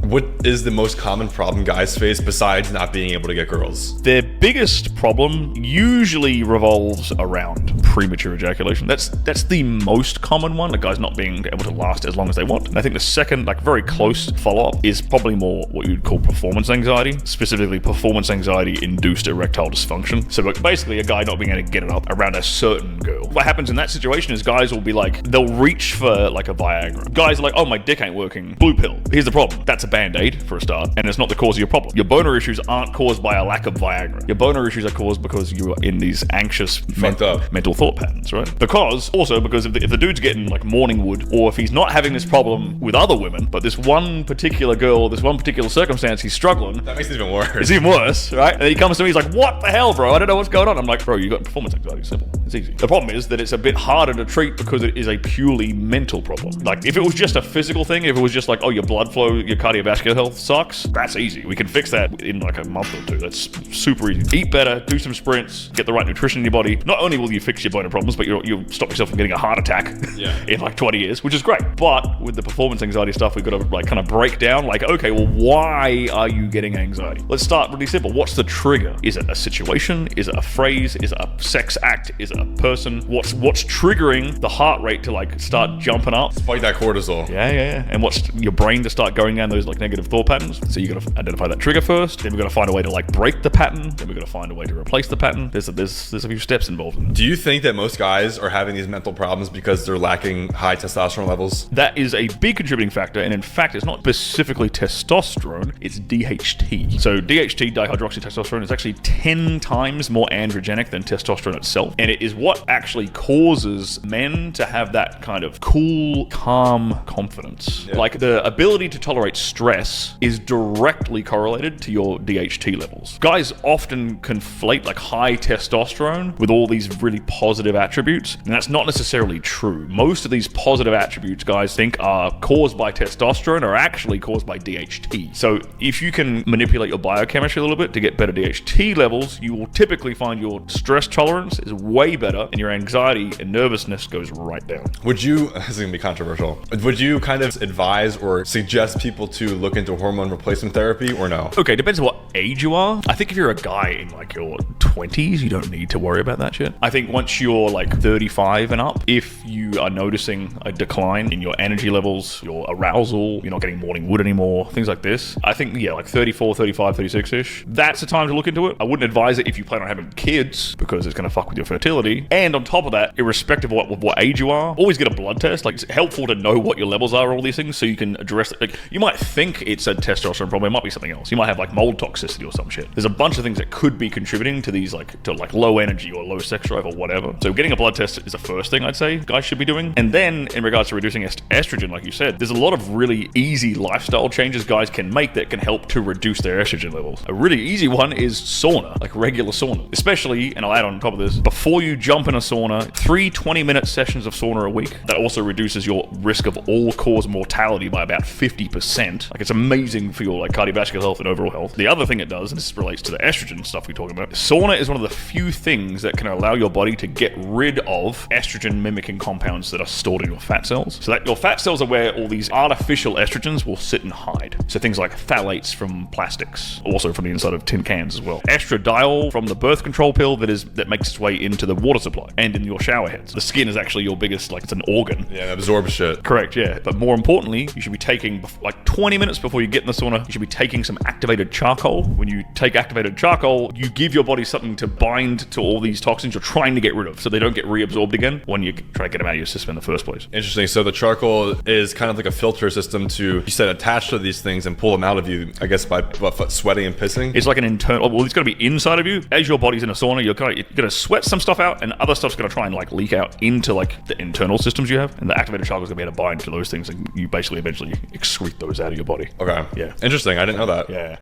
What is the most common problem guys face besides not being able to get girls? Their biggest problem usually revolves around premature ejaculation. That's the most common one, the guys not being able to last as long as they want. And I think the second, like very close follow-up is probably more what you'd call performance anxiety, specifically performance anxiety-induced erectile dysfunction. So like, basically a guy not being able to get it up around a certain girl. What happens in that situation is guys will be like, they'll reach for like a Viagra. Guys are like, oh, my dick ain't working. Blue pill. Here's the problem. That's a band-aid for a start, and it's not the cause of your problem. Your boner issues aren't caused by a lack of Viagra. Your boner issues are caused because you are in these anxious mental thought patterns, right? Because if the dude's getting like morning wood, or if he's not having this problem with other women, but this one particular girl, this one particular circumstance, he's struggling. That makes it even worse. It's even worse, right? And then he comes to me, he's like, what the hell, bro? I don't know what's going on. I'm like, bro, you got performance anxiety. Simple. It's easy. The problem is that it's a bit harder to treat because it is a purely mental problem. Like, if it was just a physical thing, if it was just like, oh, your blood flow, your cardiovascular health sucks, that's easy. We can fix that in like a month or two. That's super easy. Eat better, do some sprints, get the right nutrition in your body. Not only will you fix your boner problems, but you'll stop yourself from getting a heart attack in like 20 years, which is great. But with the performance anxiety stuff, we've got to like kind of break down like, okay, well, why are you getting anxiety? Let's start really simple. What's the trigger? Is it a situation? Is it a phrase? Is it a sex act? Is it a person? What's triggering the heart rate to like start jumping up? Spike that cortisol. Yeah. And what's your brain to start going down those like negative thought patterns? So you got to identify that trigger first. Then we've got to find a way to like break the pattern. Then we've got to find a way to replace the pattern. There's a few steps involved in it. Do you think that most guys are having these mental problems because they're lacking high testosterone levels? That is a big contributing factor, and in fact, it's not specifically testosterone, it's DHT. So DHT, dihydroxytestosterone, is actually 10 times more androgenic than testosterone itself, and it is what actually causes men to have that kind of cool, calm confidence. Yeah. Like, the ability to tolerate stress is directly correlated to your DHT levels. Guys often conflate like high testosterone with all these really positive attributes, and that's not necessarily true. Most of these positive attributes guys think are caused by testosterone are actually caused by DHT. So if you can manipulate your biochemistry a little bit to get better DHT levels, you will typically find your stress tolerance is way better and your anxiety and nervousness goes right down. Would you, this is going to be controversial, would you kind of advise or suggest people to look into hormone replacement therapy or no? Okay, depends on what age you are. I think if you're a guy in like your 20s, you don't need to worry about that shit. I think once you're like 35 and up, if you are noticing a decline in your energy levels, your arousal, you're not getting morning wood anymore, things like this, I think, yeah, like 34, 35, 36-ish, that's the time to look into it. I wouldn't advise it if you plan on having kids because it's going to fuck with your fertility. And on top of that, irrespective of what age you are, always get a blood test. Like, it's helpful to know what your levels are, all these things, so you can address it. Like, you might think it's a testosterone problem, it might be something else. You might have like mold toxicity or some shit. There's a bunch of things that could be contributing to these like low energy or low sex drive or whatever. So getting a blood test is the first thing I'd say guys should be doing. And then in regards to reducing estrogen, like you said, there's a lot of really easy lifestyle changes guys can make that can help to reduce their estrogen levels. A really easy one is sauna, like regular sauna. Especially, and I'll add on top of this, before you jump in a sauna, 3 20-minute sessions of sauna a week. That also reduces your risk of all-cause mortality by about 50%. Like, it's amazing for your like cardiovascular health and overall health. The other thing it does, and this relates to the estrogen stuff we're talking about, sauna is one of the few things that can allow your body to get rid of estrogen mimicking compounds that are stored in your fat cells. So that your fat cells are where all these artificial estrogens will sit and hide. So things like phthalates from plastics, also from the inside of tin cans as well. Estradiol from the birth control pill that makes its way into the water supply and in your shower heads. The skin is actually your biggest, like, it's an organ. Yeah, it absorbs shit. Correct, yeah. But more importantly, you should be taking like 20 minutes before you get in the sauna, you should be taking some activated charcoal. When you take activated charcoal, you give your body something to bind to all these toxins you're trying to get rid of so they don't get reabsorbed again when you try to get them out of your system in the first place. Interesting. So the charcoal is kind of like a filter system to, you said, attach to these things and pull them out of you, I guess, by sweating and pissing? It's like an internal, well, it's going to be inside of you. As your body's in a sauna, you're going to sweat some stuff out and other stuff's going to try and like leak out into like the internal systems you have. And the activated charcoal is going to be able to bind to those things and you basically eventually excrete those out of your body. Okay. Yeah. Interesting. I didn't know that. Yeah.